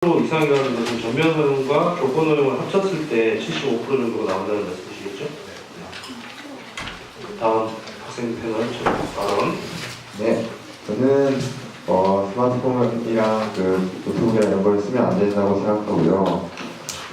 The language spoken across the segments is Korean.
이상이라는 것은 전면 사용과 교권 허용을 합쳤을 때 75% 정도가 나온다는 말씀이시겠죠? 다음 학생 패널 발언. 네, 저는 스마트폰이랑 노트북이랑 이런 걸 쓰면 안 된다고 생각하고요.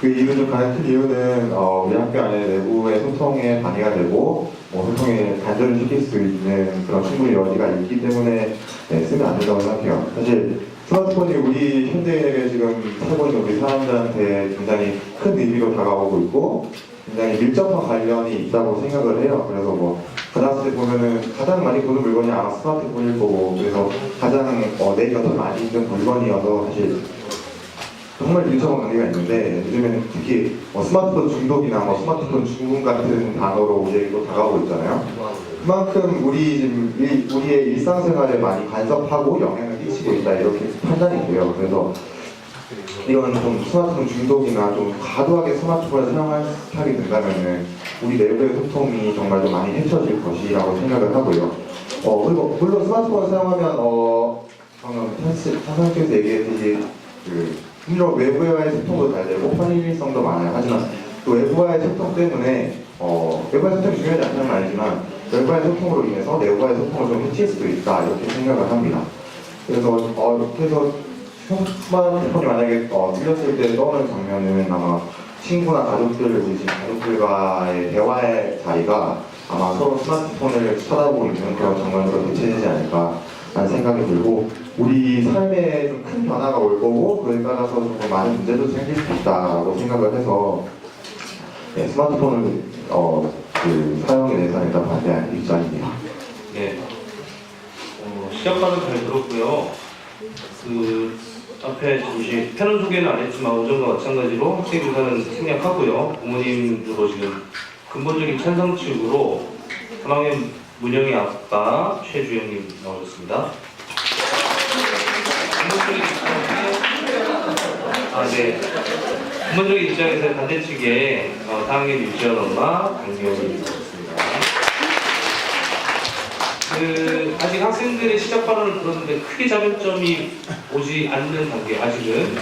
그 이유 중 가장 큰 이유는 우리 학교 안에 내부의 소통에 방해가 되고 소통에 단절을 시킬 수 있는 그런 충분히 여지가 있기 때문에 쓰면 안 된다고 생각해요. 사실 스마트폰이 우리 현대인에게 지금 살고 있는 우리 사람들한테 굉장히 큰 의미로 다가오고 있고 굉장히 밀접한 관련이 있다고 생각을 해요. 그래서 고등학생 때 보면은 가장 많이 보는 물건이 아마 스마트폰일 거고, 그래서 가장 내 곁에 많이 있는 물건이어서 사실 정말 밀접한 관계가 있는데, 요즘에는 특히 스마트폰 중독이나 스마트폰 중독 같은 단어로 우리에게 또 다가오고 있잖아요. 그만큼 우리의 일상생활에 많이 간섭하고 영향을 끼치고 있다, 이렇게 판단이 돼요. 그래서 이건 좀 스마트폰 중독이나 좀 과도하게 스마트폰을 사용하게 된다면은 우리 내부의 소통이 정말 좀 많이 해쳐질 것이라고 생각을 하고요. 그리고 물론 스마트폰을 사용하면 방금 찬성께서 얘기했듯이 외부와의 소통도 잘 되고 편의성도 많아요. 하지만 또 외부와의 소통 때문에 외부와의 소통이 중요하지 않다는 건 아니지만 외부와의 소통으로 인해서 내부와의 소통을 좀 해칠 수도 있다, 이렇게 생각을 합니다. 그래서 스마트폰이 만약에 틀렸을 때 떠오르는 장면은 아마 친구나 가족들과의 대화의 자리가 아마 서로 스마트폰을 쳐다보고 있는 그런 장면으로 대체되지 않을까 라는 생각이 들고, 우리 삶에 좀 큰 변화가 올 거고 그에 따라서 좀 많은 문제도 생길 수 있다고 생각을 해서 스마트폰을 사용에 대해서는 일단 반대하는 입장입니다. 네. 시작과는 잘 들었고요. 앞에 잠시 패널 소개는 안 했지만 오전과 마찬가지로 학생 교사는 생략하고요. 부모님으로 지금 근본적인 찬성 측으로 3학년 문영희 아빠 최주영님 나오셨습니다. 근본적인 입장에서 반대 측에 4학년 유지연 엄마 강미영님 나오셨습니다. 아직 학생들의 시작 발언을 들었는데 크게 자명점이 오지 않는 단계, 아직은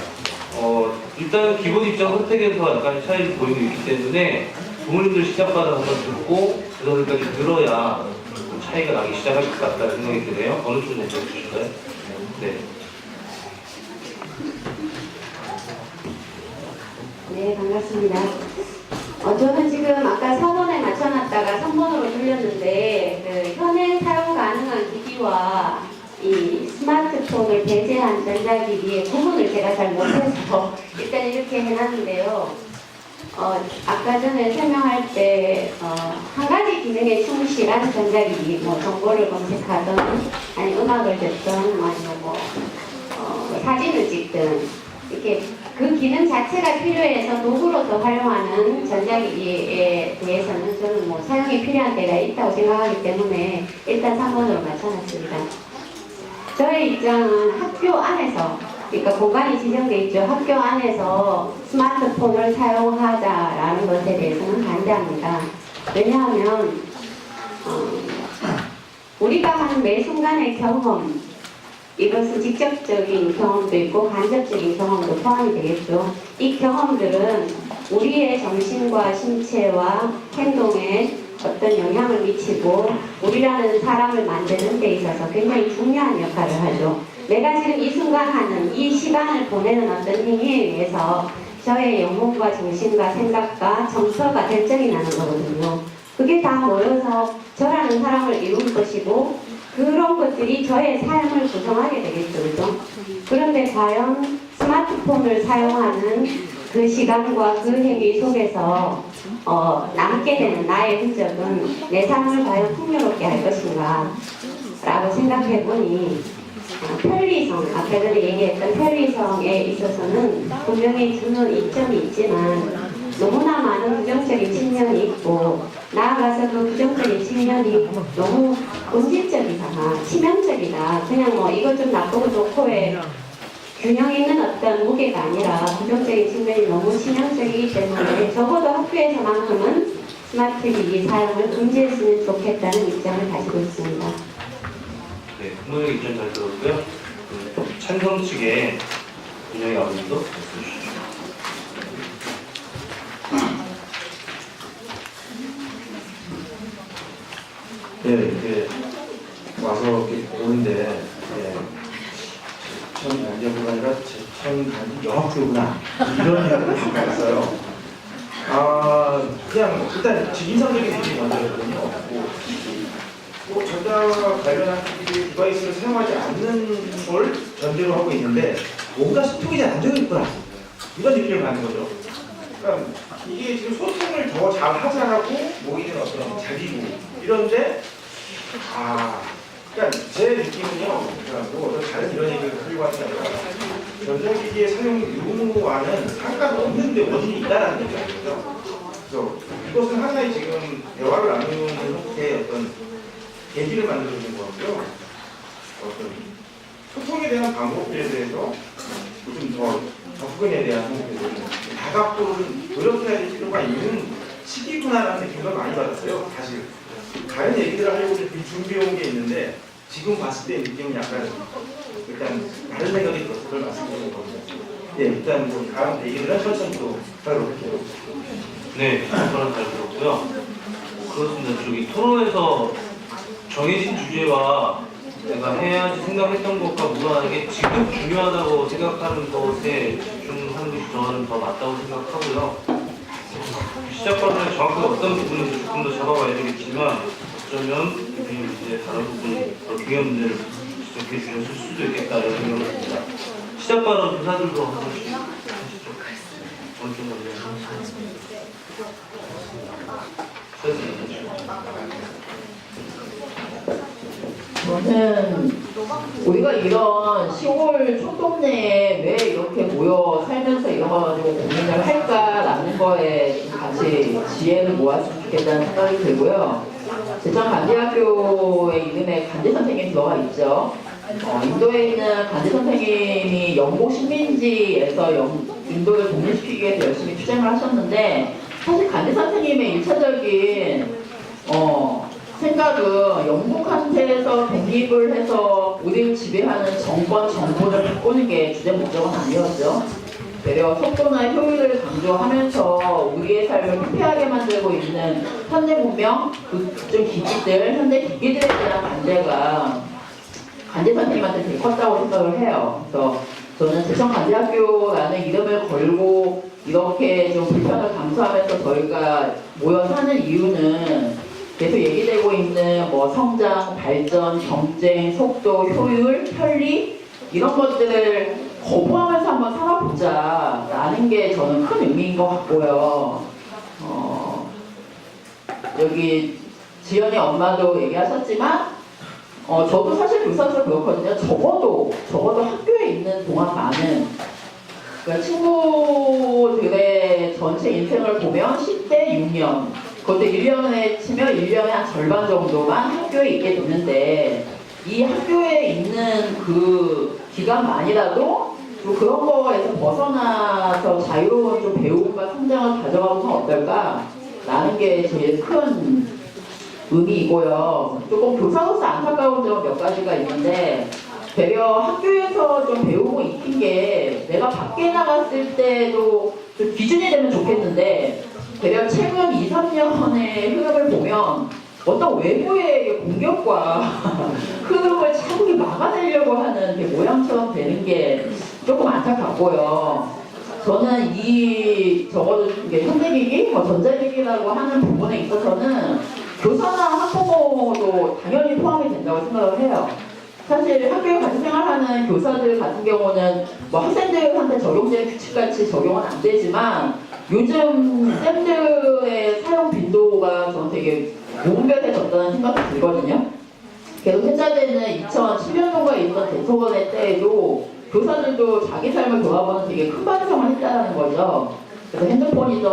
일단 기본 입장 선택에서 약간 차이를 보이고 있기 때문에 부모님들 시작 발언 한번 듣고 그들까지 들어야 차이가 나기 시작할 것 같다는 생각이 드네요. 어느 쪽 먼저 해주실까요? 네. 네, 반갑습니다. 저는 지금 아까 4번에 맞춰놨다가 3번으로 돌렸는데 현행 사용 가능한 기기와 이 스마트폰을 배제한 전자기기의 구분을 제가 잘 못해서 일단 이렇게 해놨는데요. 아까 전에 설명할 때 한 가지 기능에 충실한 전자기기, 정보를 검색하든 아니 음악을 듣든 아니면 사진을 찍든 이렇게 그 기능 자체가 필요해서 도구로서 활용하는 전자기기에 대해서는 저는 사용이 필요한 때가 있다고 생각하기 때문에 일단 3번으로 맞춰놨습니다. 저의 입장은 학교 안에서, 그러니까 공간이 지정되어 있죠. 학교 안에서 스마트폰을 사용하자라는 것에 대해서는 반대합니다. 왜냐하면 우리가 하는 매 순간의 경험, 이것은 직접적인 경험도 있고 간접적인 경험도 포함이 되겠죠. 이 경험들은 우리의 정신과 신체와 행동에 어떤 영향을 미치고 우리라는 사람을 만드는 데 있어서 굉장히 중요한 역할을 하죠. 내가 지금 이 순간 하는 이 시간을 보내는 어떤 행위에 의해서 저의 영혼과 정신과 생각과 정서가 결정이 나는 거거든요. 그게 다 모여서 저라는 사람을 이룬 것이고 그런 것들이 저의 삶을 구성하게 되겠죠. 그죠? 그런데 과연 스마트폰을 사용하는 그 시간과 그 행위 속에서 남게 되는 나의 흔적은 내 삶을 과연 풍요롭게 할 것인가 라고 생각해 보니 편리성, 아까 전에 얘기했던 편리성에 있어서는 분명히 주는 이점이 있지만 너무나 많은 부정적인 측면이 있고 나아가서 그 부정적인 측면이 너무 음질적이다, 치명적이다, 그냥 이거 좀 나쁘고 좋고의 균형 있는 어떤 무게가 아니라 부정적인 측면이 너무 치명적이기 때문에 적어도 학교에서만큼은 스마트 기기 사용을 금지했으면 좋겠다는 입장을 가지고 있습니다. 네, 부모님 입장 잘 들었고요. 찬성 측에 윤영희 아버님도 말씀해 주시죠. 예, 이렇게 와서 이렇게 보는데, 제천단지학교가 아니라 제천단지여학교구나. 이런 생각이 들었어요. 그냥 일단 지금 인상적인 느낌이 먼저거든요. 전자 관련한 디바이스를 사용하지 않는 걸 전제로 하고 있는데, 뭔가 소통이 잘 안 되고 있구나. 이런 느낌을 받는 거죠. 그러니까 이게 지금 소통을 더 잘 하자라고 모이는 어떤 자기고 이런데 그러니까 제 느낌은요. 그러니까 뭐 어떤 다른 이런 얘기를 하려고 하는 게 아니라 전자기기의 사용 유무와는 상관없는데 원인이 있다는 얘기인 거죠. 그래서 이것은 하나의 지금 대화를 나누는 형태의 어떤 계기를 만들어주는 거고요. 어떤 소통에 대한 방법에 대해서 좀 더 접근에 대한 방법에 다각도를 노력해야 될 필요가 있는 시기구나라는 느낌을 많이 받았어요. 사실 다른 얘기들을 하려고 준비해온 게 있는데 지금 봤을 때 느낌은 약간 일단 다른 생각이 들어서 그걸 말씀드리는 거거든요. 일단 뭐 다음 얘기들은 천천히 또 하도록 할게요. 네, 저는 잘 들었고요. 그렇습니다. 저기 토론에서 정해진 주제와 내가 해야지 생각했던 것과 무관하게 지금 중요하다고 생각하는 것에 집중하는 것이 저는 더 맞다고 생각하고요. 시작 발언에 정확하게 어떤 부분인지 조금 더 잡아봐야 되겠지만 어쩌면 이제 다른 부분, 더 중요한 문제를 지적해 주셨을 수도 있겠다 이런 생각을 합니다. 시작 발언 조사들도 한 번씩 하시죠. 어느 쪽 먼저 저는 우리가 이런 시골 촌동네에 왜 이렇게 모여 살면서 이런 거 가지고 고민을 할까라는 거에 좀 같이 지혜를 모았으면 좋겠다는 생각이 들고요. 제천간지학교의 이름에 간지 선생님이 들어가 있죠. 인도에 있는 간지 선생님이 영국 식민지에서 인도를 독립시키기 위해서 열심히 투쟁을 하셨는데 사실 간지 선생님의 1차적인 생각은 영국한테서 독립을 해서 우리를 지배하는 정권을 바꾸는 게 주된 목적은 아니었죠. 되려 속도나 효율을 강조하면서 우리의 삶을 피폐하게 만들고 있는 현대 문명, 좀 기기들, 현대 기기들에 대한 반대가 간지 선생님한테 되게 컸다고 생각을 해요. 그래서 저는 제천간지학교라는 이름을 걸고 이렇게 좀 불편을 감수하면서 저희가 모여 사는 이유는 계속 얘기되고 있는 뭐 성장, 발전, 경쟁, 속도, 효율, 편리 이런 것들을 거부하면서 한번 살아보자 라는 게 저는 큰 의미인 것 같고요. 여기 지연이 엄마도 얘기하셨지만 저도 사실 교사로서 그렇거든요. 적어도 학교에 있는 동안만은 그러니까 친구들의 전체 인생을 보면 10대 6년 그것도 1년에 치면 1년에 한 절반 정도만 학교에 있게 되는데 이 학교에 있는 그 기간만이라도 좀 그런 거에서 벗어나서 자유로운 좀 배움과 성장을 가져가면 어떨까? 라는 게 제일 큰 의미이고요. 조금 교사로서 안타까운 점 몇 가지가 있는데 되려 학교에서 좀 배우고 익힌 게 내가 밖에 나갔을 때도 좀 기준이 되면 좋겠는데 대략 최근 2, 3년의 흐름을 보면 어떤 외부의 공격과 흐름을 차분히 막아내려고 하는 게 모양처럼 되는 게 조금 안타깝고요. 저는 적어도 현대기기, 전자기기라고 하는 부분에 있어서는 교사나 학부모도 당연히 포함이 된다고 생각을 해요. 사실 학교에 같이 생활하는 교사들 같은 경우는 뭐 학생들한테 적용되는 규칙같이 적용은 안 되지만 요즘 쌤들의 사용 빈도가 저는 되게 무분별해졌다는 생각이 들거든요. 계속 회자되는 2010년도가 있던 대토론회 때에도 교사들도 자기 삶을 돌아보는 되게 큰 반성을 했다는 거죠. 그래서 핸드폰이든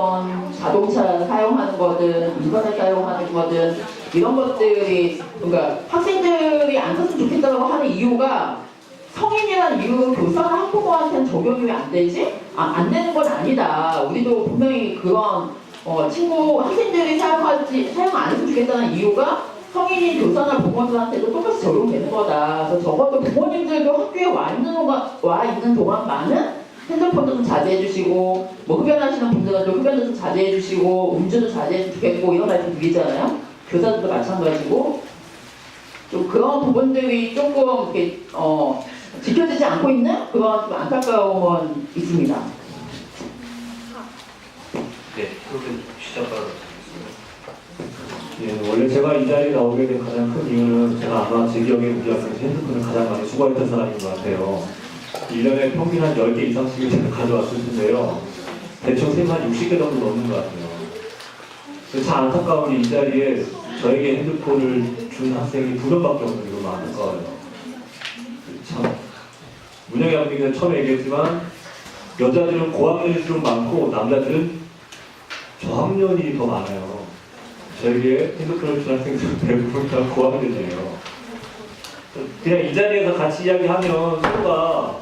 자동차 사용하는 거든 인터넷 사용하는 거든 이런 것들이 그러니까 학생들이 안 썼으면 좋겠다고 하는 이유가 성인이라는 이유 교사나 학부모한테는 적용이 왜 안 되지? 안 되는 건 아니다. 우리도 분명히 그런 학생들이 사용 안 했으면 좋겠다는 이유가 성인이 교사나 부모들한테도 똑같이 적용되는 거다. 그래서 적어도 부모님들도 학교에 와 있는 동안만은 핸드폰도 좀 자제해 주시고 뭐 흡연하시는 분들은 좀 흡연도 좀 자제해 주시고 음주도 자제해 주겠고 이런 말씀 드리잖아요. 교사들도 마찬가지고 좀 그런 부분들이 조금 이렇게 지켜지지 않고 있는 그런 좀 안타까움은 있습니다. 네, 그렇게 시작하도록 예, 원래 제가 이 자리에 나오게 된 가장 큰 이유는 제가 아마 제 기억에 우리 학교에서 핸드폰을 가장 많이 수거했던 사람인 것 같아요. 1년에 평균 한 10개 이상씩을 제가 가져왔을 텐데요. 대충 세면 한 60개 정도 넘는 것 같아요. 그래서 참 안타까운 이 자리에 저에게 핸드폰을 준 학생이 2명밖에 없는 게 너무 안타까워요. 참 문영이 학생은 처음에 얘기했지만 여자들은 고학년일수록 많고 남자들은 저학년이 더 많아요. 저에게 핸드폰을 준 학생들은 대부분 다 고학년이에요. 그냥 이 자리에서 같이 이야기하면 서로가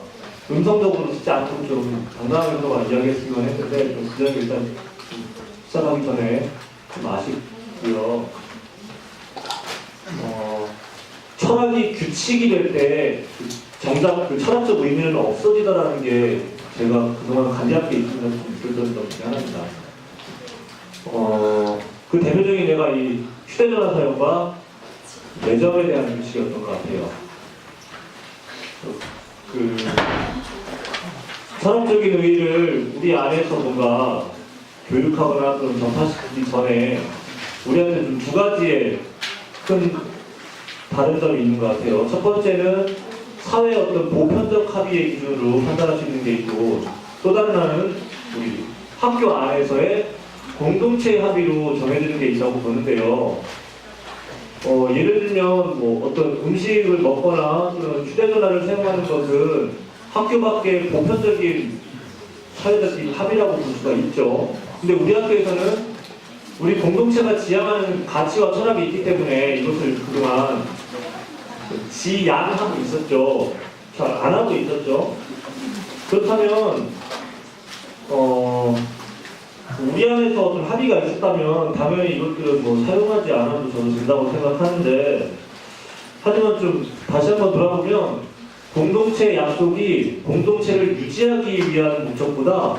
음성적으로 듣지 않고 좀 당당하게 서로가 이야기했으면 했는데 좀 그 자리 일단 좀 시작하기 전에 좀 아쉽고요. 철학이 규칙이 될 때 정작 그 철학적 의미는 없어지더라는 게 제가 그동안 간대학교에 있으면서 느꼈던 것 중에 하나입니다. 그 대표적인 예가 이 휴대전화 사용과 매점에 대한 규칙이었던 것 같아요. 그 철학적인 의의를 우리 안에서 뭔가 교육하거나 또는 전파시키기 전에 우리한테 좀 두 가지의 큰 다른 점이 있는 것 같아요. 첫 번째는 사회의 어떤 보편적 합의의 기준으로 판단할 수 있는 게 있고 또 다른 하나는 우리 학교 안에서의 공동체의 합의로 정해지는 게 있다고 보는데요. 예를 들면 뭐 어떤 음식을 먹거나 또는 휴대전화를 사용하는 것은 학교 밖의 보편적인 사회적인 합의라고 볼 수가 있죠. 근데 우리 학교에서는 우리 공동체가 지향하는 가치와 철학이 있기 때문에 이것을 그동안 지양하고 있었죠. 잘 안 하고 있었죠. 그렇다면 우리 안에서 어떤 합의가 있었다면 당연히 이것들은 뭐 사용하지 않아도 저는 된다고 생각하는데 하지만 좀 다시 한번 돌아보면 공동체의 약속이 공동체를 유지하기 위한 목적보다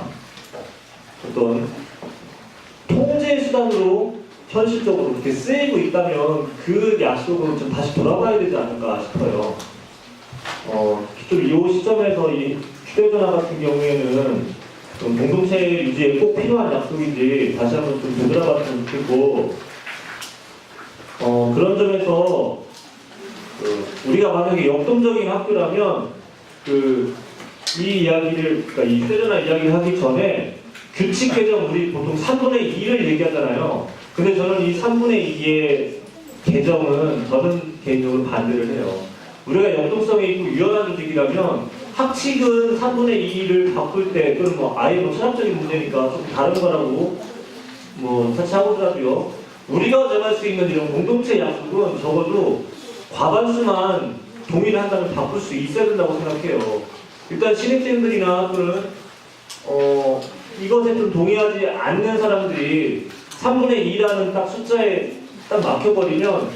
어떤 통제 수단으로 현실적으로 그렇게 쓰이고 있다면 그 약속으로 좀 다시 돌아가야 되지 않을까 싶어요. 좀 이 시점에서 이 휴대전화 같은 경우에는 좀 공동체 유지에 꼭 필요한 약속인지 다시 한번 좀 되돌아봤으면 좋겠고 그런 점에서 우리가 만약에 역동적인 학교라면 이 이야기를 그러니까 이 휴대전화 이야기를 하기 전에 규칙 개정 우리 보통 3분의 2를 얘기하잖아요. 근데 저는 이 3분의 2의 개정은 저는 개인적으로 반대를 해요. 우리가 역동성이 있고 유연한 조직이라면 학칙은 3분의 2를 바꿀 때 또는 뭐 아예 뭐 철학적인 문제니까 좀 다른 거라고 뭐 차치하고더라도요. 우리가 정할 수 있는 이런 공동체 약속은 적어도 과반수만 동의를 한다면 바꿀 수 있어야 된다고 생각해요. 일단 신입생들이나 또는 이것에 좀 동의하지 않는 사람들이 3분의 2라는 딱 숫자에 딱 막혀버리면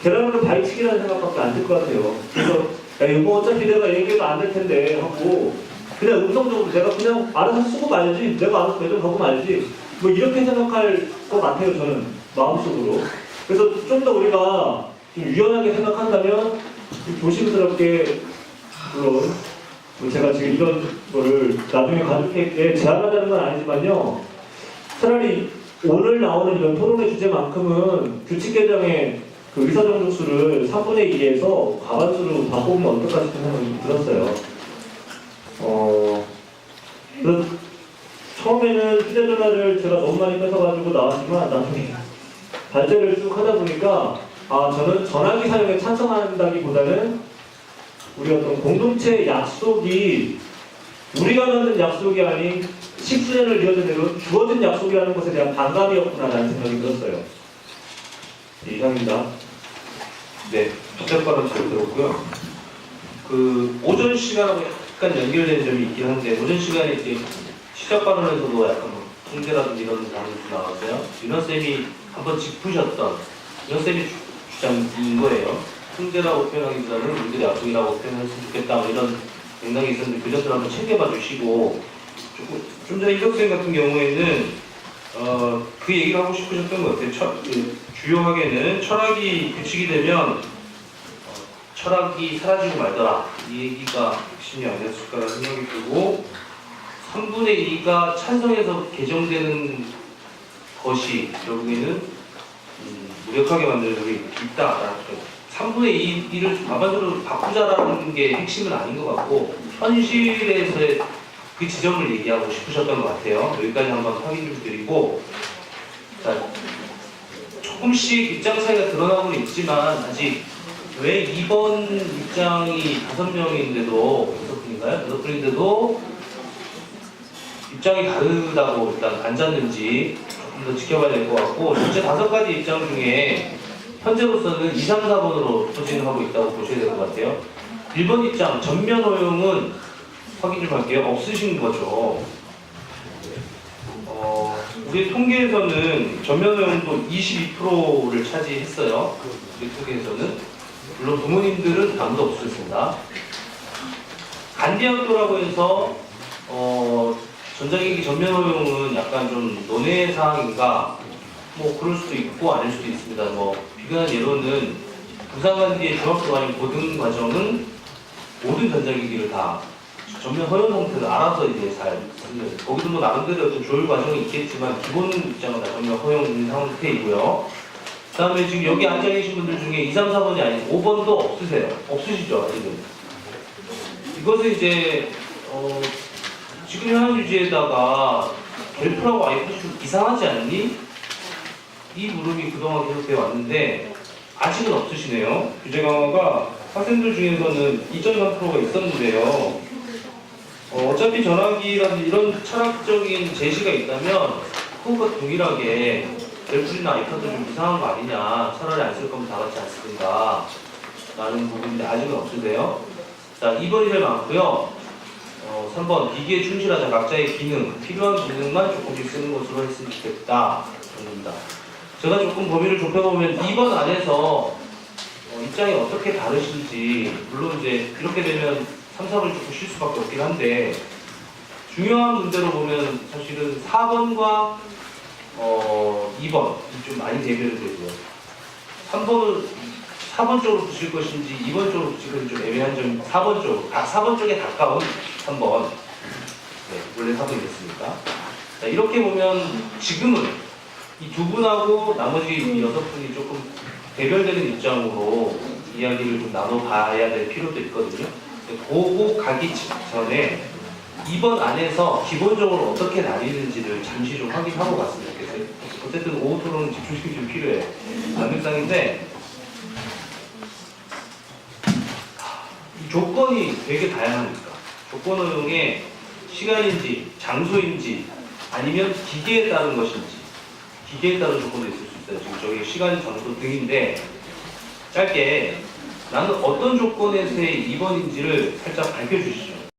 계란으로 바위치기라는 생각밖에 안 들 것 같아요. 그래서 야, 이거 어차피 내가 얘기해도 안 될 텐데 하고 그냥 음성적으로 내가 그냥 알아서 쓰고 말지 내가 알아서 매점 가고 말지 뭐 이렇게 생각할 것 같아요. 저는 마음속으로. 그래서 좀 더 우리가 좀 유연하게 생각한다면 좀 조심스럽게 물론 뭐 제가 지금 이런 거를 나중에 가족에게 제안하자는 건 아니지만요. 차라리 오늘 나오는 이런 토론의 주제만큼은 규칙 개정의 그 의사정족수를 3분의 2에서 과반수로 다 뽑으면 어떨까 싶은 생각이 들었어요. 그래서 처음에는 휴대전화를 제가 너무 많이 뺏어가지고 나왔지만 나중에 발제를 쭉 하다 보니까 저는 전화기 사용에 찬성한다기보다는 우리 어떤 공동체 약속이 우리가 만든 약속이 아닌 10수년을 이어진 대로 주어진 약속이라는 것에 대한 반감이었구나라는 생각이 들었어요. 이상입니다. 네, 첫째 발언 잘 들었고요. 그 오전 시간하고 약간 연결된 점이 있긴 한데 오전 시간에 이제 시작 발언에서도 약간 뭐 통제라든지 이런 단어도 나왔어요. 윤원 쌤이 한번 짚으셨던 윤원 쌤이 주장인 거예요. 통제라고 표현하기보다는 우리들의 약속이라고 표현했으면 좋겠다 뭐 이런 맥락이 있었는데 그 점들 한번 챙겨봐 주시고 좀 전에 이덕생 같은 경우에는 그 얘기를 하고 싶으셨던 것 같아요. 주요하게는 철학이 규칙이 되면 철학이 사라지고 말더라. 이 얘기가 핵심이 아니었을까라는 생각이 들고 3분의 2가 찬성해서 개정되는 것이 결국에는 무력하게 만드는 적이 있다. 3분의 2를 과반수로 바꾸자라는 게 핵심은 아닌 것 같고 현실에서의 그 지점을 얘기하고 싶으셨던 것 같아요. 여기까지 한번 확인 좀 드리고 자, 조금씩 입장 차이가 드러나고는 있지만 아직 왜 2번 입장이 5명인데도 6분인가요? 6분인데도 입장이 다르다고 일단 앉았는지 조금 더 지켜봐야 될 것 같고 실제 5가지 입장 중에 현재로서는 2, 3, 4번으로 소진하고 있다고 보셔야 될 것 같아요. 1번 입장 전면 허용은 확인 좀 할게요. 없으신 거죠. 우리 통계에서는 전면 허용도 22%를 차지했어요. 우리 통계에서는. 물론 부모님들은 아무도 없으셨습니다. 간디학교라고 해서 전자기기 전면 허용은 약간 좀 논의 사항인가 뭐 그럴 수도 있고 아닐 수도 있습니다. 뭐 비근한 예로는 부산간디의 중학교 아닌 고등 과정은 모든 전자기기를 다 전면 허용 상태를 알아서 이제 잘 쓰는 거기도 뭐 나름대로 어떤 조율 과정이 있겠지만 기본 입장은 다 전면 허용 상태이고요. 그 다음에 지금 여기 앉아 계신 분들 중에 2, 3, 4번이 아닌 5번도 없으세요. 없으시죠 아직은. 이것은 이제 지금 현황 유지에다가 갤프라고 아예 좀 이상하지 않니? 이 물음이 그동안 계속되어 왔는데 아직은 없으시네요. 규제 강화가 학생들 중에서는 2.3%가 있었는데요. 어차피 전화기라든지 이런 철학적인 제시가 있다면 그것과 동일하게 갤프리나 아이팟도 좀 이상한 거 아니냐, 차라리 안 쓸 거면 다 같이 안 쓰든가 라는 부분인데 아직은 없으세요. 자, 2번이 제일 많고요. 3번 기기에 충실하자. 각자의 기능, 필요한 기능만 조금씩 쓰는 것으로 했으면 좋겠다 정도입니다. 제가 조금 범위를 좁혀보면 2번 안에서 입장이 어떻게 다르신지, 물론 이제 이렇게 되면 3, 4번이 조금 쉴 수밖에 없긴 한데 중요한 문제로 보면 사실은 4번과 2번이 좀 많이 대별이 되고요. 4번 쪽으로 붙일 것인지 2번 쪽으로 붙일 것인지 좀 애매한 점이 4번 쪽, 4번 쪽에 가까운 3번. 네, 원래 4번이겠습니까? 자, 이렇게 보면 지금은 이 두 분하고 나머지 이 6분이 조금 대별되는 입장으로 이야기를 좀 나눠봐야 될 필요도 있거든요. 그거 가기 전에 2번 안에서 기본적으로 어떻게 나뉘는지를 잠시 좀 확인하고 갔으면 좋겠어요. 어쨌든 오후 토론은 집중력이 좀 필요해요. 반응상인데 이 조건이 되게 다양하니까 조건 허용에 시간인지 장소인지 아니면 기계에 따른 것인지 기계에 따른 조건도 있을 수 있어요. 지금 저기 시간, 장소 등인데 짧게 나는 어떤 조건에서의 2번인지를 살짝 밝혀주시죠.